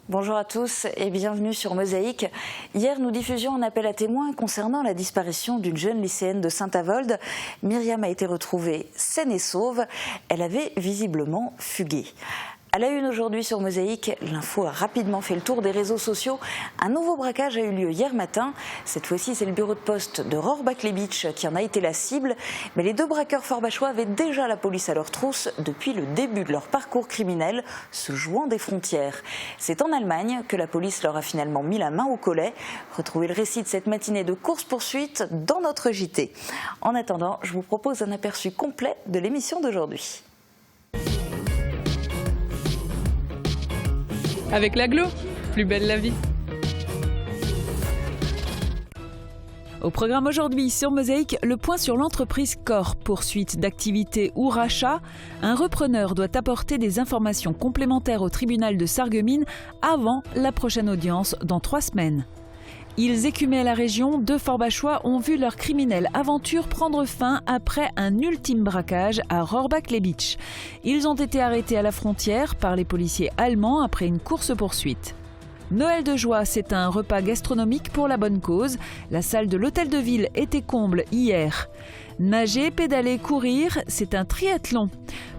Bonjour à tous et bienvenue sur Mosaïque. Hier, nous diffusions un appel à témoins concernant la disparition d'une jeune lycéenne de Saint-Avold. Myriam a été retrouvée saine et sauve. Elle avait visiblement fugué. À la une aujourd'hui sur Mosaïque, l'info a rapidement fait le tour des réseaux sociaux. Un nouveau braquage a eu lieu hier matin. Cette fois-ci, c'est le bureau de poste de Rohrbach-les-Bitches qui en a été la cible. Mais les deux braqueurs forbachois avaient déjà la police à leur trousse depuis le début de leur parcours criminel, se jouant des frontières. C'est en Allemagne que la police leur a finalement mis la main au collet. Retrouvez le récit de cette matinée de course-poursuite dans notre JT. En attendant, je vous propose un aperçu complet de l'émission d'aujourd'hui. Avec l'Aglo, plus belle la vie. Au programme aujourd'hui sur Mosaïque, le point sur l'entreprise Corps. Poursuite d'activité ou rachat, un repreneur doit apporter des informations complémentaires au tribunal de Sarreguemines avant la prochaine audience dans 3 semaines. Ils écumaient la région, 2 forbachois ont vu leur criminelle aventure prendre fin après un ultime braquage à Rohrbach-les-Bitches. Ils ont été arrêtés à la frontière par les policiers allemands après une course-poursuite. Noël de joie, c'est un repas gastronomique pour la bonne cause. La salle de l'hôtel de ville était comble hier. Nager, pédaler, courir, c'est un triathlon.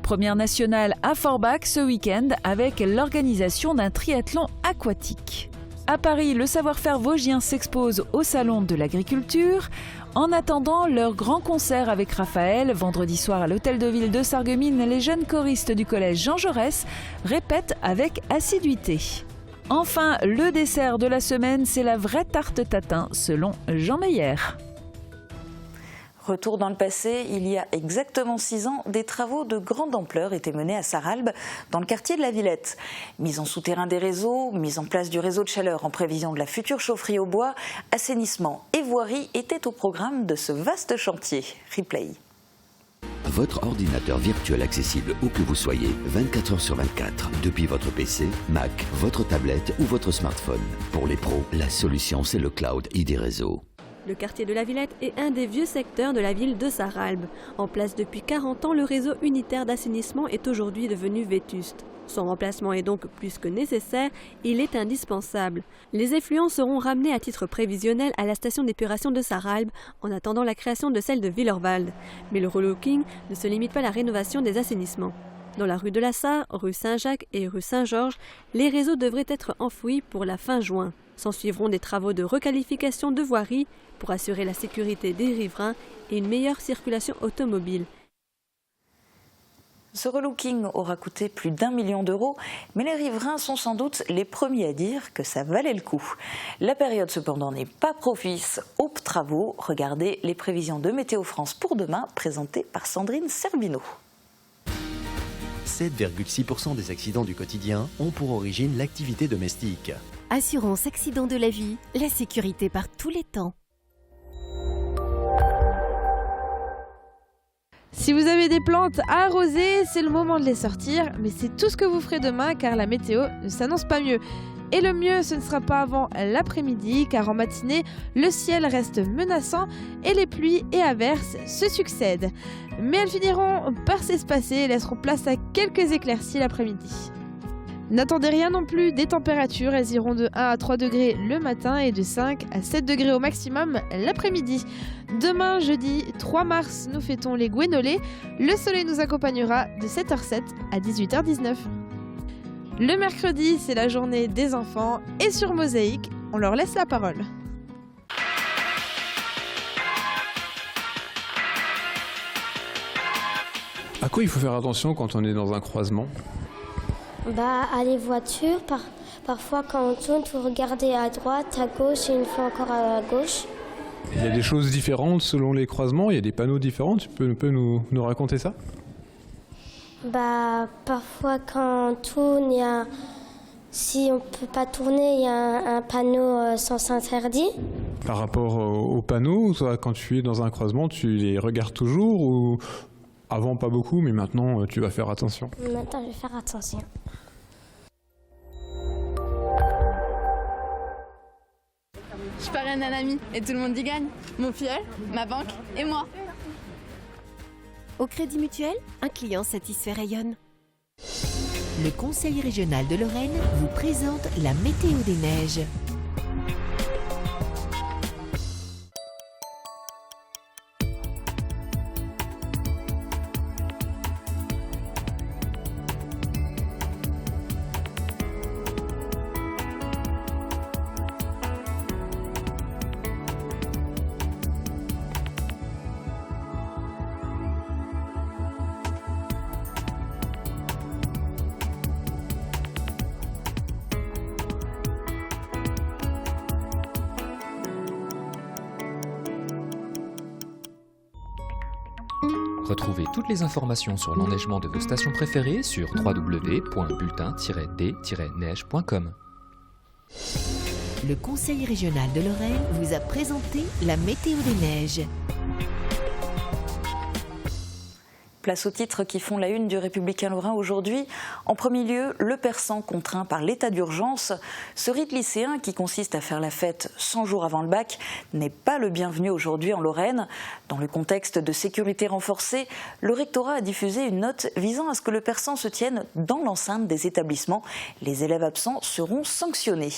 Première nationale à Forbach ce week-end avec l'organisation d'un triathlon aquatique. À Paris, le savoir-faire vosgien s'expose au Salon de l'Agriculture. En attendant leur grand concert avec Raphaël, vendredi soir à l'Hôtel de Ville de Sarreguemines, les jeunes choristes du collège Jean Jaurès répètent avec assiduité. Enfin, le dessert de la semaine, c'est la vraie tarte tatin, selon Jean Meyer. Retour dans le passé, il y a exactement 6 ans, des travaux de grande ampleur étaient menés à Sarralbe, dans le quartier de la Villette. Mise en souterrain des réseaux, mise en place du réseau de chaleur en prévision de la future chaufferie au bois, assainissement et voirie étaient au programme de ce vaste chantier. Replay. Votre ordinateur virtuel accessible où que vous soyez, 24 heures sur 24, depuis votre PC, Mac, votre tablette ou votre smartphone. Pour les pros, la solution c'est le cloud ID Réseau. Le quartier de la Villette est un des vieux secteurs de la ville de Sarralbe. En place depuis 40 ans, le réseau unitaire d'assainissement est aujourd'hui devenu vétuste. Son remplacement est donc plus que nécessaire, il est indispensable. Les effluents seront ramenés à titre prévisionnel à la station d'épuration de Sarralbe en attendant la création de celle de Villerwald. Mais le relooking ne se limite pas à la rénovation des assainissements. Dans la rue de la Sarre, rue Saint-Jacques et rue Saint-Georges, les réseaux devraient être enfouis pour la fin juin. S'ensuivront des travaux de requalification de voirie pour assurer la sécurité des riverains et une meilleure circulation automobile. Ce relooking aura coûté plus d'1 million d'euros, mais les riverains sont sans doute les premiers à dire que ça valait le coup. La période cependant n'est pas propice aux travaux. Regardez les prévisions de Météo France pour demain, présentées par Sandrine Serbino. 7,6% des accidents du quotidien ont pour origine l'activité domestique. Assurance accident de la vie, la sécurité par tous les temps. Si vous avez des plantes à arroser, c'est le moment de les sortir, mais c'est tout ce que vous ferez demain car la météo ne s'annonce pas mieux. Et le mieux, ce ne sera pas avant l'après-midi, car en matinée, le ciel reste menaçant et les pluies et averses se succèdent. Mais elles finiront par s'espacer et laisseront place à quelques éclaircies l'après-midi. N'attendez rien non plus des températures, elles iront de 1 à 3 degrés le matin et de 5 à 7 degrés au maximum l'après-midi. Demain, jeudi 3 mars, nous fêtons les Guénolés. Le soleil nous accompagnera de 7h07 à 18h19. Le mercredi, c'est la journée des enfants et sur Mosaïque, on leur laisse la parole. À quoi il faut faire attention quand on est dans un croisement ? À les voitures, parfois quand on tourne, il faut regarder à droite, à gauche et une fois encore à gauche. Il y a des choses différentes selon les croisements, il y a des panneaux différents, tu peux nous raconter ça ? Parfois quand on tourne, si on ne peut pas tourner, il y a un panneau sens interdit. Par rapport aux panneaux, toi, quand tu es dans un croisement, tu les regardes toujours ou avant pas beaucoup, mais maintenant tu vas faire attention ? Maintenant je vais faire attention. Je parraine un ami et tout le monde y gagne. Mon filleul, ma banque et moi. Au Crédit Mutuel, un client satisfait rayonne. Le Conseil régional de Lorraine vous présente la météo des neiges. Retrouvez toutes les informations sur l'enneigement de vos stations préférées sur www.bulletin-d-neige.com. Le Conseil régional de Lorraine vous a présenté la météo des neiges. Place aux titres qui font la une du Républicain Lorrain aujourd'hui. En premier lieu, le Persan contraint par l'état d'urgence. Ce rite lycéen qui consiste à faire la fête 100 jours avant le bac n'est pas le bienvenu aujourd'hui en Lorraine. Dans le contexte de sécurité renforcée, le rectorat a diffusé une note visant à ce que le Persan se tienne dans l'enceinte des établissements. Les élèves absents seront sanctionnés.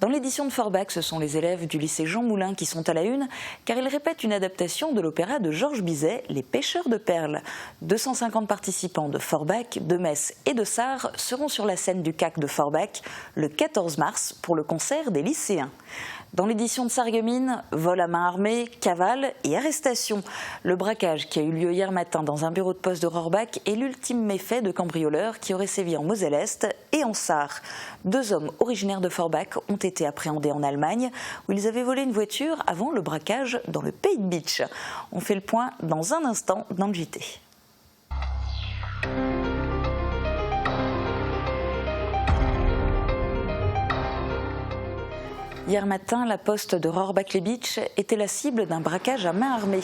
Dans l'édition de Forbach, ce sont les élèves du lycée Jean Moulin qui sont à la une, car ils répètent une adaptation de l'opéra de Georges Bizet, Les Pêcheurs de Perles. 250 participants de Forbach, de Metz et de Sarre seront sur la scène du CAC de Forbach le 14 mars pour le concert des lycéens. Dans l'édition de Sarreguemines, vol à main armée, cavale et arrestation. Le braquage qui a eu lieu hier matin dans un bureau de poste de Rohrbach est l'ultime méfait de cambrioleurs qui auraient sévi en Moselle-Est et en Sarre. 2 hommes originaires de Forbach ont été appréhendés en Allemagne où ils avaient volé une voiture avant le braquage dans le Pays de Bitche. On fait le point dans un instant dans le JT. Hier matin, la poste de Rohrbach-les-Bitches était la cible d'un braquage à main armée.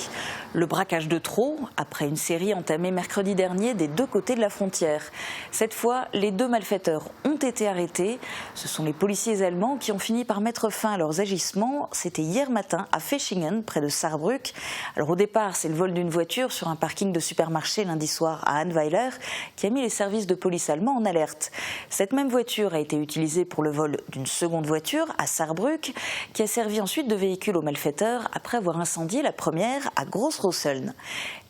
Le braquage de trop, après une série entamée mercredi dernier des 2 côtés de la frontière. Cette fois, les 2 malfaiteurs ont été arrêtés. Ce sont les policiers allemands qui ont fini par mettre fin à leurs agissements. C'était hier matin à Feschingen, près de Saarbrück. Alors au départ, c'est le vol d'une voiture sur un parking de supermarché lundi soir à Annweiler qui a mis les services de police allemands en alerte. Cette même voiture a été utilisée pour le vol d'une seconde voiture à Saarbrück, qui a servi ensuite de véhicule aux malfaiteurs après avoir incendié la première à Großrosseln.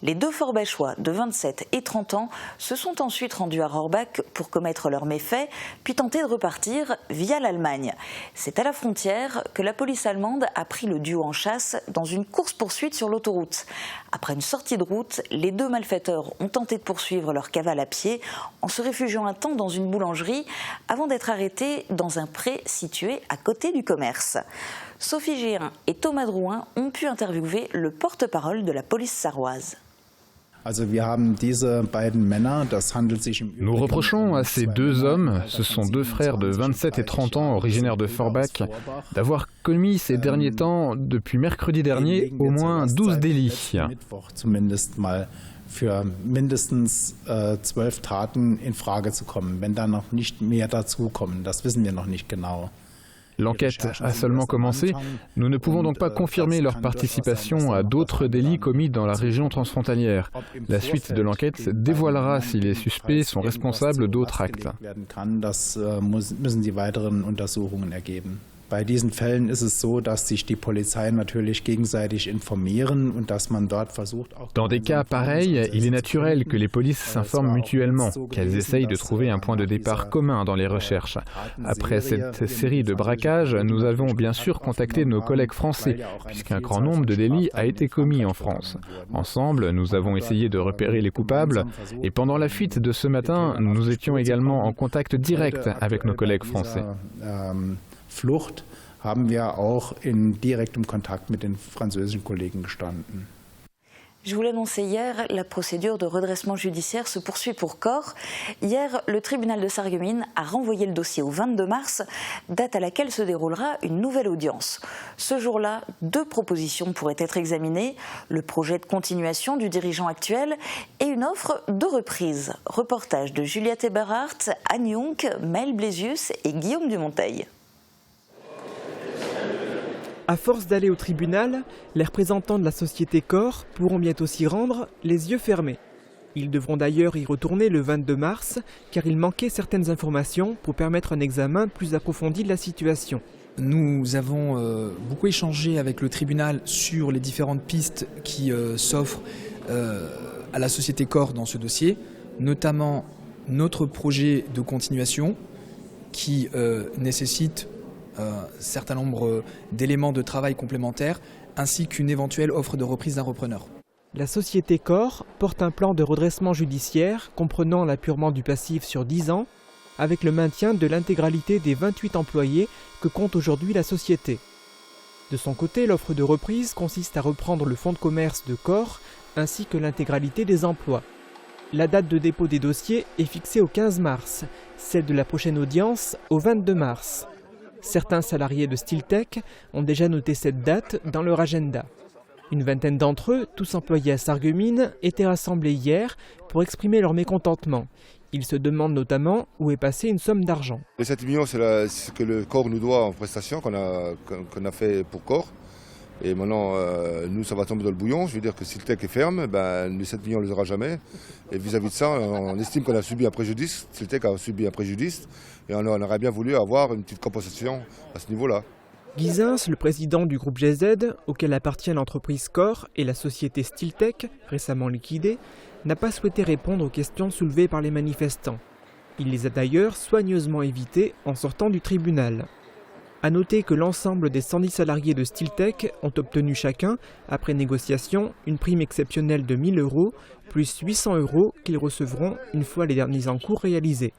Les 2 Forbachois de 27 et 30 ans se sont ensuite rendus à Rohrbach pour commettre leurs méfaits, puis tenter de repartir via l'Allemagne. C'est à la frontière que la police allemande a pris le duo en chasse dans une course-poursuite sur l'autoroute. Après une sortie de route, les 2 malfaiteurs ont tenté de poursuivre leur cavale à pied en se réfugiant un temps dans une boulangerie avant d'être arrêtés dans un pré situé à côté du commerce. Sophie Gérin et Thomas Drouin ont pu interviewer le porte-parole de la police sarroise. Nous reprochons à ces 2 hommes, ce sont 2 frères de 27 et 30 ans originaires de Forbach, d'avoir commis ces derniers temps, depuis mercredi dernier, au moins 12 délits. Für mindestens 12 Taten in Frage zu kommen, wenn da noch nicht mehr dazukommen. Das wissen wir noch nicht genau. L'enquête a seulement commencé. Nous ne pouvons donc pas confirmer leur participation à d'autres délits commis dans la région transfrontalière. La suite de l'enquête dévoilera si les suspects sont responsables d'autres actes. Das müssen die weiteren Untersuchungen ergeben. Bei diesen Fällen ist es so, dass sich die Polizei natürlich gegenseitig informieren und dass man dort versucht auch... Dans des cas pareils, il est naturel que les polices s'informent mutuellement, qu'elles essayent de trouver un point de départ commun dans les recherches. Après cette série de braquages, nous avons bien sûr contacté nos collègues français, puisqu'un grand nombre de délits a été commis en France. Ensemble, nous avons essayé de repérer les coupables, et pendant la fuite de ce matin, nous étions également en contact direct avec nos collègues français. Flucht haben wir auch in direktem Kontakt mit den französischen Kollegen gestanden. Je vous l'annonçais hier, la procédure de redressement judiciaire se poursuit pour Corps. Hier, le tribunal de Sarreguemines a renvoyé le dossier au 22 mars, date à laquelle se déroulera une nouvelle audience. Ce jour-là, 2 propositions pourraient être examinées, le projet de continuation du dirigeant actuel et une offre de reprise. Reportage de Juliette Eberhardt, Anne Jung, Maël Blésius et Guillaume Dumonteil. À force d'aller au tribunal, les représentants de la société Corps pourront bientôt s'y rendre les yeux fermés. Ils devront d'ailleurs y retourner le 22 mars, car il manquait certaines informations pour permettre un examen plus approfondi de la situation. Nous avons beaucoup échangé avec le tribunal sur les différentes pistes qui s'offrent à la société Corps dans ce dossier, notamment notre projet de continuation qui nécessite un certain nombre d'éléments de travail complémentaires ainsi qu'une éventuelle offre de reprise d'un repreneur. La société Corps porte un plan de redressement judiciaire comprenant l'appurement du passif sur 10 ans avec le maintien de l'intégralité des 28 employés que compte aujourd'hui la société. De son côté, l'offre de reprise consiste à reprendre le fonds de commerce de Corps ainsi que l'intégralité des emplois. La date de dépôt des dossiers est fixée au 15 mars, celle de la prochaine audience au 22 mars. Certains salariés de Stiltech ont déjà noté cette date dans leur agenda. Une vingtaine d'entre eux, tous employés à Sarreguemines, étaient rassemblés hier pour exprimer leur mécontentement. Ils se demandent notamment où est passée une somme d'argent. Les 7 millions, c'est ce que le Corps nous doit en prestation qu'on a fait pour Corps. Et maintenant, nous, ça va tomber dans le bouillon. Je veux dire que si le TEC est ferme, les 7 millions, on ne les aura jamais. Et vis-à-vis de ça, on estime qu'on a subi un préjudice. Si le TEC a subi un préjudice, et on aurait bien voulu avoir une petite compensation à ce niveau-là. Guy Zins, le président du groupe GZ, auquel appartient l'entreprise Corps et la société Stiltech, récemment liquidée, n'a pas souhaité répondre aux questions soulevées par les manifestants. Il les a d'ailleurs soigneusement évitées en sortant du tribunal. A noter que l'ensemble des 110 salariés de Stiltech ont obtenu chacun, après négociation, une prime exceptionnelle de 1 000 € plus 800 € qu'ils recevront une fois les derniers encours réalisés.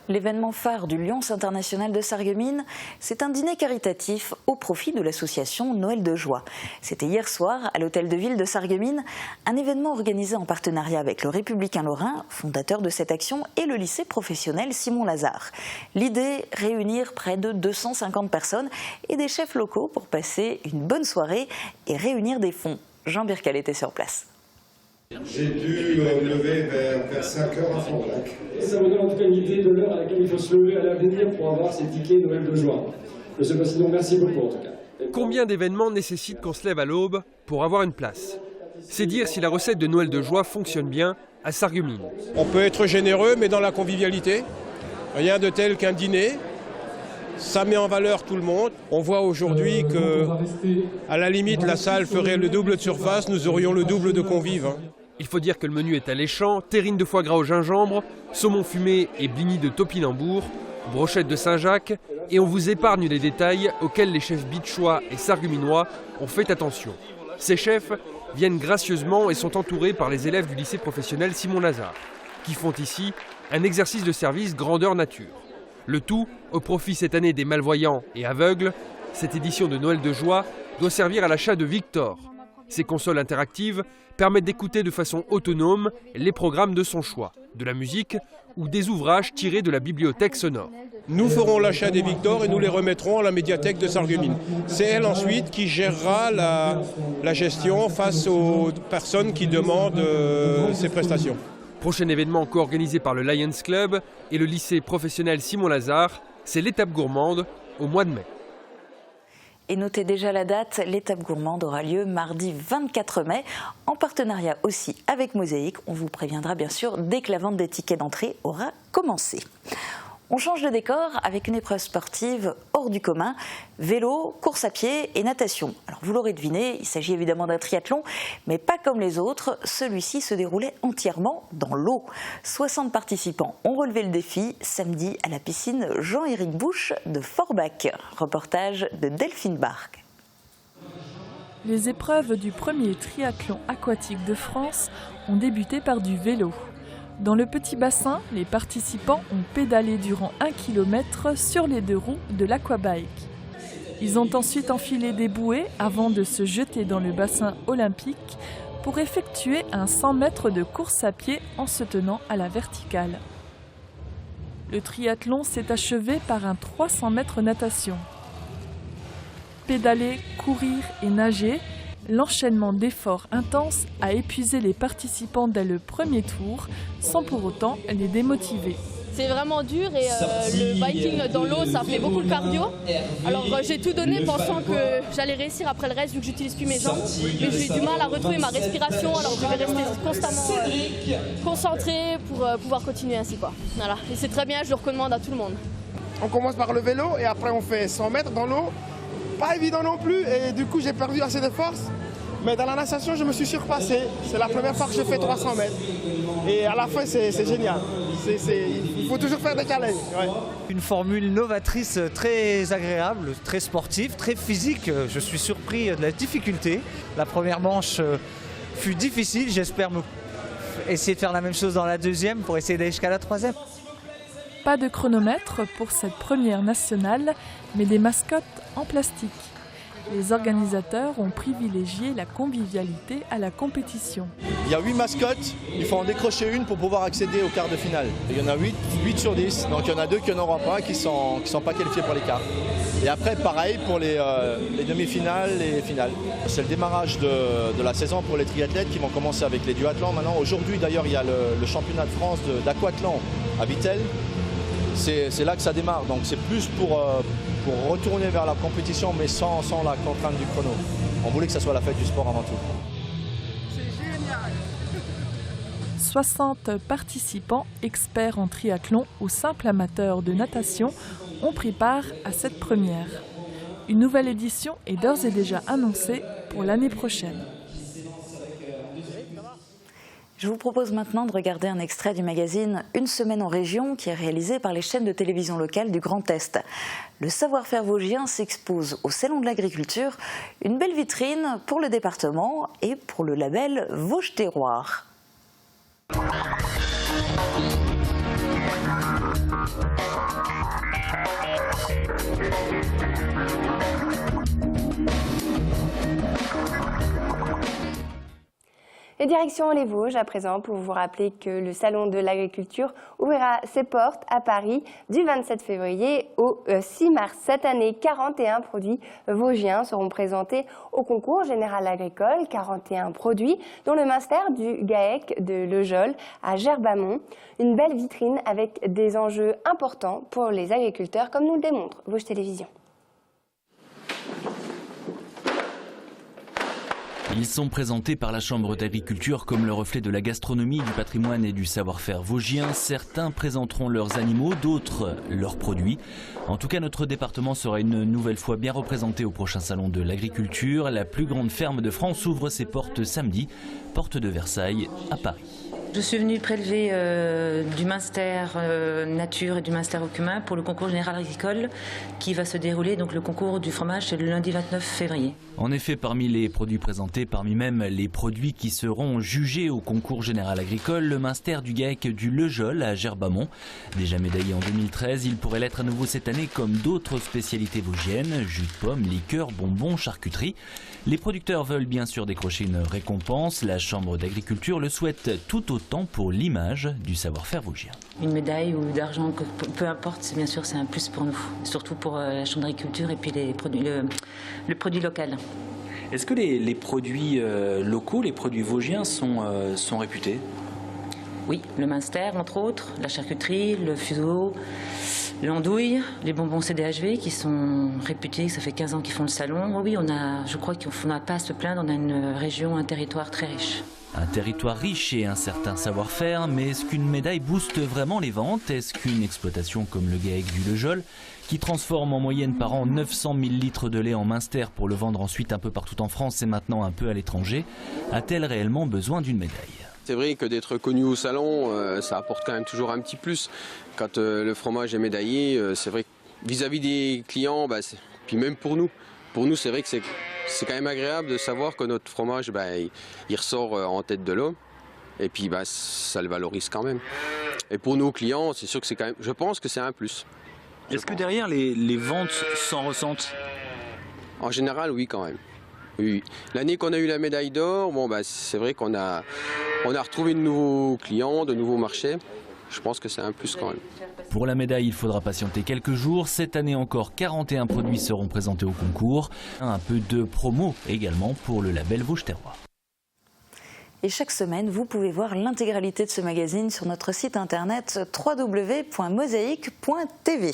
L'événement phare du Lions International de Sarreguemines, c'est un dîner caritatif au profit de l'association Noël de Joie. C'était hier soir à l'hôtel de ville de Sarreguemines, un événement organisé en partenariat avec le Républicain Lorrain, fondateur de cette action, et le lycée professionnel Simon Lazare. L'idée, réunir près de 250 personnes et des chefs locaux pour passer une bonne soirée et réunir des fonds. Jean Bircal était sur place. J'ai dû me lever vers 5 heures à Fontblac. Ça vous donne en tout cas une idée de l'heure à laquelle il faut se lever à l'avenir pour avoir ces tickets Noël de Joie. Monsieur le Président, merci beaucoup en tout cas. Combien d'événements nécessitent qu'on se lève à l'aube pour avoir une place? C'est dire si la recette de Noël de Joie fonctionne bien à Sarreguemines. On peut être généreux, mais dans la convivialité. Rien de tel qu'un dîner. Ça met en valeur tout le monde. On voit aujourd'hui que, à la limite, la salle ferait le double de surface, nous aurions le double de convives. Il faut dire que le menu est alléchant, terrine de foie gras au gingembre, saumon fumé et blini de topinambour, brochette de Saint-Jacques, et on vous épargne les détails auxquels les chefs bitchois et sarregueminois ont fait attention. Ces chefs viennent gracieusement et sont entourés par les élèves du lycée professionnel Simon Lazare, qui font ici un exercice de service grandeur nature. Le tout au profit cette année des malvoyants et aveugles. Cette édition de Noël de Joie doit servir à l'achat de Victor. Ces consoles interactives permettent d'écouter de façon autonome les programmes de son choix, de la musique ou des ouvrages tirés de la bibliothèque sonore. Nous ferons l'achat des Victor et nous les remettrons à la médiathèque de Sarreguemines. C'est elle ensuite qui gérera la gestion face aux personnes qui demandent ces prestations. Prochain événement co-organisé par le Lions Club et le lycée professionnel Simon Lazare, c'est l'étape gourmande au mois de mai. Et notez déjà la date, l'étape gourmande aura lieu mardi 24 mai, en partenariat aussi avec Mosaïque. On vous préviendra bien sûr dès que la vente des tickets d'entrée aura commencé. On change de décor avec une épreuve sportive hors du commun, vélo, course à pied et natation. Alors vous l'aurez deviné, il s'agit évidemment d'un triathlon, mais pas comme les autres. Celui-ci se déroulait entièrement dans l'eau. 60 participants ont relevé le défi samedi à la piscine Jean-Éric Bouche de Forbach. Reportage de Delphine Barque. Les épreuves du premier triathlon aquatique de France ont débuté par du vélo. Dans le petit bassin, les participants ont pédalé durant 1 km sur les 2 roues de l'aquabike. Ils ont ensuite enfilé des bouées avant de se jeter dans le bassin olympique pour effectuer un 100 mètres de course à pied en se tenant à la verticale. Le triathlon s'est achevé par un 300 mètres natation. Pédaler, courir et nager, l'enchaînement d'efforts intenses a épuisé les participants dès le premier tour, sans pour autant les démotiver. C'est vraiment dur et le biking dans l'eau, ça fait beaucoup de cardio. Alors j'ai tout donné pensant que j'allais réussir après le reste vu que j'utilise plus mes jambes. Mais j'ai eu du mal à retrouver ma respiration, alors je vais rester constamment concentré pour pouvoir continuer ainsi, quoi. Voilà. Et c'est très bien, je le recommande à tout le monde. On commence par le vélo et après on fait 100 mètres dans l'eau. Pas évident non plus et du coup j'ai perdu assez de force. Mais dans la natation, je me suis surpassé. C'est la première fois que je fais 300 mètres. Et à la fin, c'est génial. Il faut toujours faire des challenges. Ouais. Une formule novatrice très agréable, très sportive, très physique. Je suis surpris de la difficulté. La première manche fut difficile. J'espère essayer de faire la même chose dans la deuxième pour essayer d'aller jusqu'à la troisième. Pas de chronomètre pour cette première nationale, mais des mascottes en plastique. Les organisateurs ont privilégié la convivialité à la compétition. Il y a 8 mascottes, il faut en décrocher une pour pouvoir accéder au quart de finale. Il y en a 8 sur 10, donc il y en a 2 qui n'en auront pas, qui ne sont pas qualifiés pour les quarts. Et après, pareil pour les demi-finales et finales. C'est le démarrage de la saison pour les triathlètes qui vont commencer avec les duathlons. Maintenant, aujourd'hui d'ailleurs, il y a le championnat de France d'aquathlon à Vittel. C'est là que ça démarre, donc c'est plus pour retourner vers la compétition, mais sans la contrainte du chrono. On voulait que ça soit la fête du sport avant tout. C'est génial. 60 participants, experts en triathlon ou simples amateurs de natation, ont pris part à cette première. Une nouvelle édition est d'ores et déjà annoncée pour l'année prochaine. Je vous propose maintenant de regarder un extrait du magazine Une semaine en région qui est réalisé par les chaînes de télévision locales du Grand Est. Le savoir-faire vosgien s'expose au Salon de l'Agriculture, une belle vitrine pour le département et pour le label Vosges Terroir. Et direction les Vosges à présent pour vous rappeler que le Salon de l'Agriculture ouvrira ses portes à Paris du 27 février au 6 mars. Cette année, 41 produits vosgiens seront présentés au concours général agricole. 41 produits dont le Munster du GAEC de Lejol à Gerbamont. Une belle vitrine avec des enjeux importants pour les agriculteurs comme nous le démontre Vosges Télévisions. Ils sont présentés par la Chambre d'agriculture comme le reflet de la gastronomie, du patrimoine et du savoir-faire vosgien. Certains présenteront leurs animaux, d'autres leurs produits. En tout cas, notre département sera une nouvelle fois bien représenté au prochain salon de l'agriculture. La plus grande ferme de France ouvre ses portes samedi, porte de Versailles à Paris. Je suis venue prélever du Munster nature et du Munster au cumin pour le concours général agricole qui va se dérouler, donc le concours du fromage, c'est le lundi 29 février. En effet, parmi les produits présentés, parmi même les produits qui seront jugés au concours général agricole, le Munster du GAEC du Lejol à Gerbamont. Déjà médaillé en 2013, il pourrait l'être à nouveau cette année comme d'autres spécialités vosgiennes, jus de pommes, liqueurs, bonbons, charcuterie. Les producteurs veulent bien sûr décrocher une récompense. La Chambre d'agriculture le souhaite tout autant pour l'image du savoir-faire vosgien. Une médaille ou d'argent, peu importe, bien sûr c'est un plus pour nous, surtout pour la Chambre d'agriculture et puis le produit local. Est-ce que les produits locaux, les produits vosgiens sont réputés? Oui, le Munster entre autres, la charcuterie, le fuseau, l'andouille, les bonbons CDHV qui sont réputés, ça fait 15 ans qu'ils font le salon. Oui, je crois qu'on n'a pas à se plaindre, on a une région, un territoire très riche. Un territoire riche et un certain savoir-faire, mais est-ce qu'une médaille booste vraiment les ventes? Est-ce qu'une exploitation comme le GAEC du Lejol, qui transforme en moyenne par an 900 000 litres de lait en Munster pour le vendre ensuite un peu partout en France et maintenant un peu à l'étranger, a-t-elle réellement besoin d'une médaille? C'est vrai que d'être connu au salon, ça apporte quand même toujours un petit plus. Quand le fromage est médaillé, c'est vrai que vis-à-vis des clients, puis même pour nous c'est vrai que c'est quand même agréable de savoir que notre fromage, il ressort en tête de l'eau. Et puis ça le valorise quand même. Et pour nos clients, c'est sûr que c'est quand même, je pense que c'est un plus. Est-ce que derrière les ventes s'en ressentent? En général, oui quand même. Oui. L'année qu'on a eu la médaille d'or, c'est vrai qu'on a retrouvé de nouveaux clients, de nouveaux marchés. Je pense que c'est un plus quand même. Pour la médaille, il faudra patienter quelques jours. Cette année encore, 41 produits seront présentés au concours. Un peu de promo également pour le label Vosges Terroir. Et chaque semaine, vous pouvez voir l'intégralité de ce magazine sur notre site internet www.mosaïque.tv.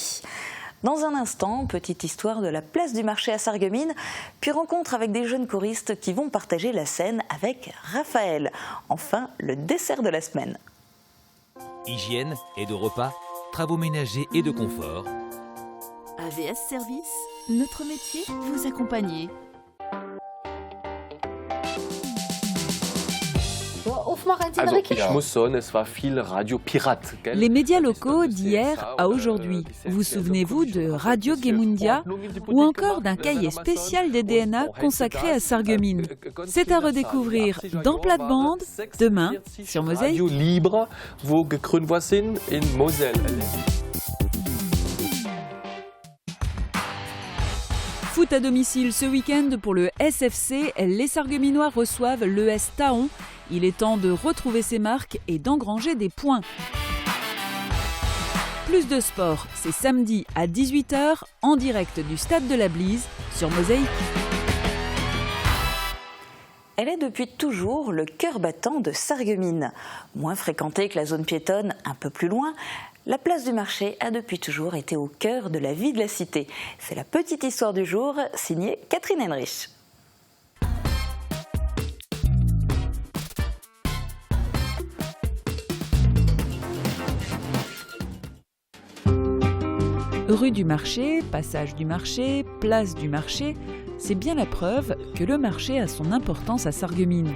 Dans un instant, petite histoire de la place du marché à Sarreguemines, puis rencontre avec des jeunes choristes qui vont partager la scène avec Raphaël. Enfin, le dessert de la semaine. Hygiène, aide au repas, travaux ménagers et de confort. AVS Service, notre métier, vous accompagner. Les médias locaux d'hier à aujourd'hui. Vous souvenez-vous de Radio Gemundia ou encore d'un cahier spécial des DNA consacré à Sarreguemines. C'est à redécouvrir dans Plate-Bande, demain sur Mosaïque. Foot à domicile ce week-end pour le SFC. Les Sarregueminois reçoivent l'ES Taon. Il est temps de retrouver ses marques et d'engranger des points. Plus de sport, c'est samedi à 18 h en direct du Stade de la Blise sur Mosaïque. Elle est depuis toujours le cœur battant de Sarreguemines. Moins fréquentée que la zone piétonne, un peu plus loin, la place du marché a depuis toujours été au cœur de la vie de la cité. C'est la petite histoire du jour, signée Catherine Henrich. Rue du marché, passage du marché, place du marché, c'est bien la preuve que le marché a son importance à Sarreguemines.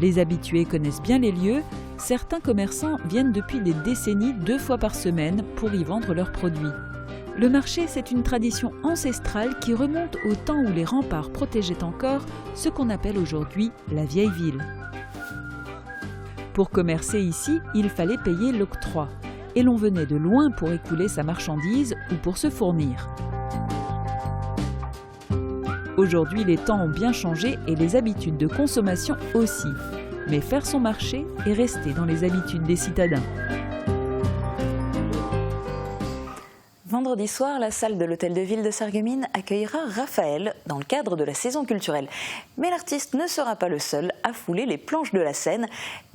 Les habitués connaissent bien les lieux, certains commerçants viennent depuis des décennies 2 fois par semaine pour y vendre leurs produits. Le marché, c'est une tradition ancestrale qui remonte au temps où les remparts protégeaient encore ce qu'on appelle aujourd'hui la vieille ville. Pour commercer ici, il fallait payer l'octroi. Et l'on venait de loin pour écouler sa marchandise ou pour se fournir. Aujourd'hui, les temps ont bien changé et les habitudes de consommation aussi. Mais faire son marché est rester dans les habitudes des citadins. Vendredi soir, la salle de l'Hôtel de Ville de Sarreguemines accueillera Raphaël dans le cadre de la saison culturelle. Mais l'artiste ne sera pas le seul à fouler les planches de la scène.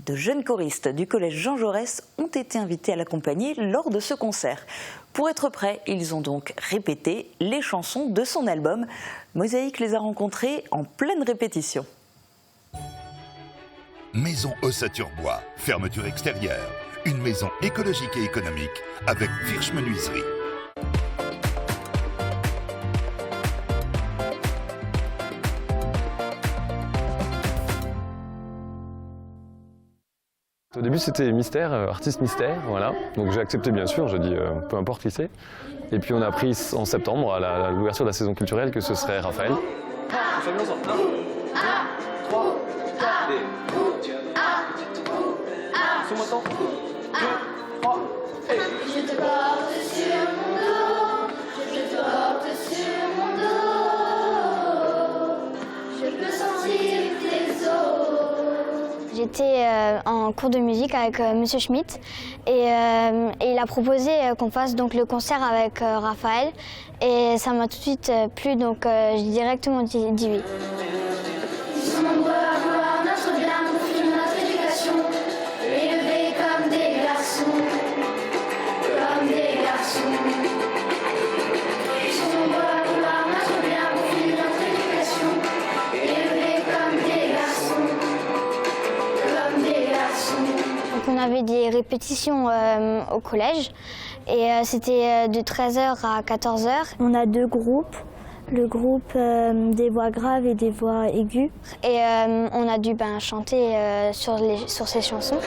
De jeunes choristes du collège Jean Jaurès ont été invités à l'accompagner lors de ce concert. Pour être prêts, ils ont donc répété les chansons de son album. Mosaïque les a rencontrés en pleine répétition. Maison Ossature-Bois, fermeture extérieure. Une maison écologique et économique avec Virch Menuiserie. Au début c'était mystère, artiste mystère, voilà. Donc j'ai accepté bien sûr, je dis peu importe qui c'est. Et puis on a appris en septembre à l'ouverture de la saison culturelle que ce serait Raphaël. Je te porte sur mon dos, je te porte sur mon dos, je peux sentir tes os. J'étais en cours de musique avec Monsieur Schmitt et il a proposé qu'on fasse donc le concert avec Raphaël et ça m'a tout de suite plu, donc j'ai directement dit oui. Ils sont nombreux à vouloir notre bien, pour finir notre éducation, élevés comme des garçons. Comme des garçons. Ils sont nombreux à vouloir notre bien, pour finir notre éducation, élevés comme des garçons. Comme des garçons. Donc on avait des répétitions au collège et c'était de 13h à 14h. On a 2 groupes. Le groupe des voix graves et des voix aiguës. Et on a dû chanter sur ces chansons.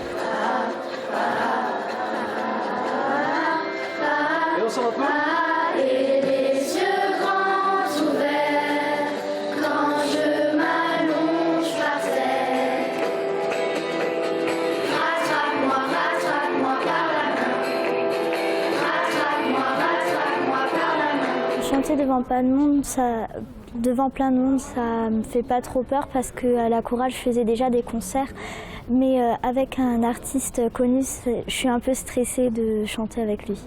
Et on s'en va. Et les yeux grands ouverts quand je m'allonge par terre. Rattrape-moi par la main. Rattrape-moi par la main. Chanter devant plein de monde, ça me fait pas trop peur parce qu'à la chorale, je faisais déjà des concerts. Mais avec un artiste connu, je suis un peu stressée de chanter avec lui.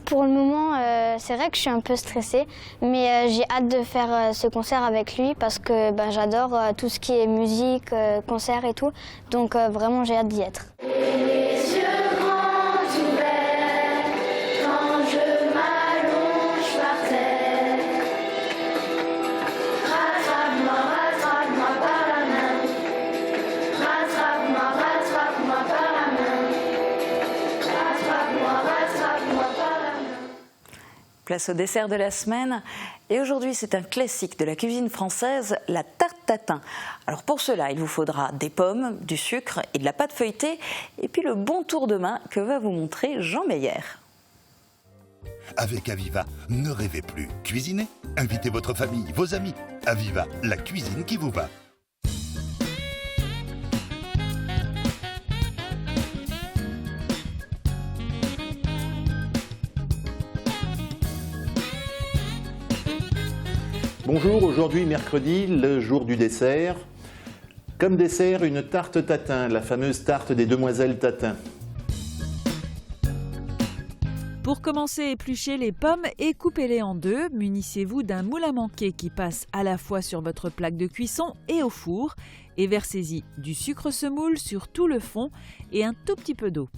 Pour le moment, c'est vrai que je suis un peu stressée, mais j'ai hâte de faire ce concert avec lui parce que j'adore tout ce qui est musique, concert et tout. Donc vraiment, j'ai hâte d'y être. Place au dessert de la semaine. Et aujourd'hui, c'est un classique de la cuisine française, la tarte tatin. Alors pour cela, il vous faudra des pommes, du sucre et de la pâte feuilletée. Et puis le bon tour de main que va vous montrer Jean Meyer. Avec Aviva, ne rêvez plus. Cuisinez. Invitez votre famille, vos amis. Aviva, la cuisine qui vous va. Bonjour, aujourd'hui mercredi, le jour du dessert. Comme dessert, une tarte tatin, la fameuse tarte des demoiselles Tatin. Pour commencer, épluchez les pommes et coupez-les en deux. Munissez-vous d'un moule à manquer qui passe à la fois sur votre plaque de cuisson et au four. Et versez-y du sucre semoule sur tout le fond et un tout petit peu d'eau.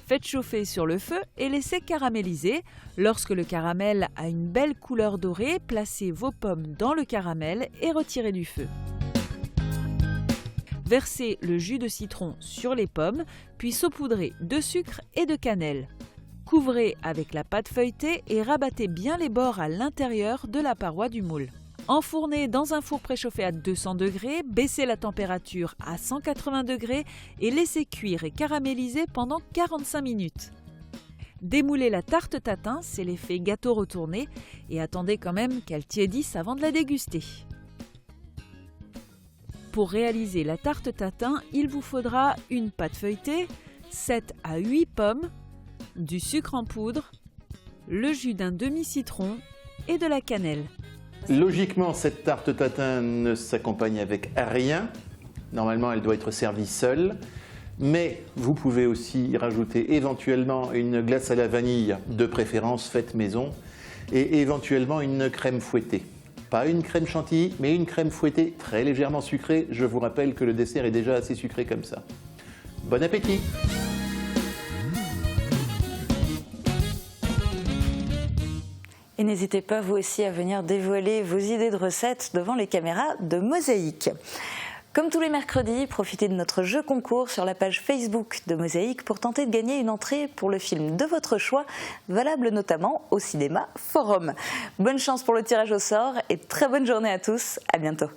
Faites chauffer sur le feu et laissez caraméliser. Lorsque le caramel a une belle couleur dorée, placez vos pommes dans le caramel et retirez du feu. Versez le jus de citron sur les pommes, puis saupoudrez de sucre et de cannelle. Couvrez avec la pâte feuilletée et rabattez bien les bords à l'intérieur de la paroi du moule. Enfournez dans un four préchauffé à 200 degrés, baissez la température à 180 degrés et laissez cuire et caraméliser pendant 45 minutes. Démoulez la tarte tatin, c'est l'effet gâteau retourné, et attendez quand même qu'elle tiédisse avant de la déguster. Pour réaliser la tarte tatin, il vous faudra une pâte feuilletée, 7 à 8 pommes, du sucre en poudre, le jus d'un demi-citron et de la cannelle. Logiquement, cette tarte tatin ne s'accompagne avec rien. Normalement, elle doit être servie seule. Mais vous pouvez aussi rajouter éventuellement une glace à la vanille, de préférence faite maison, et éventuellement une crème fouettée. Pas une crème chantilly, mais une crème fouettée très légèrement sucrée. Je vous rappelle que le dessert est déjà assez sucré comme ça. Bon appétit! Et n'hésitez pas vous aussi à venir dévoiler vos idées de recettes devant les caméras de Mosaïque. Comme tous les mercredis, profitez de notre jeu concours sur la page Facebook de Mosaïque pour tenter de gagner une entrée pour le film de votre choix, valable notamment au cinéma Forum. Bonne chance pour le tirage au sort et très bonne journée à tous, à bientôt.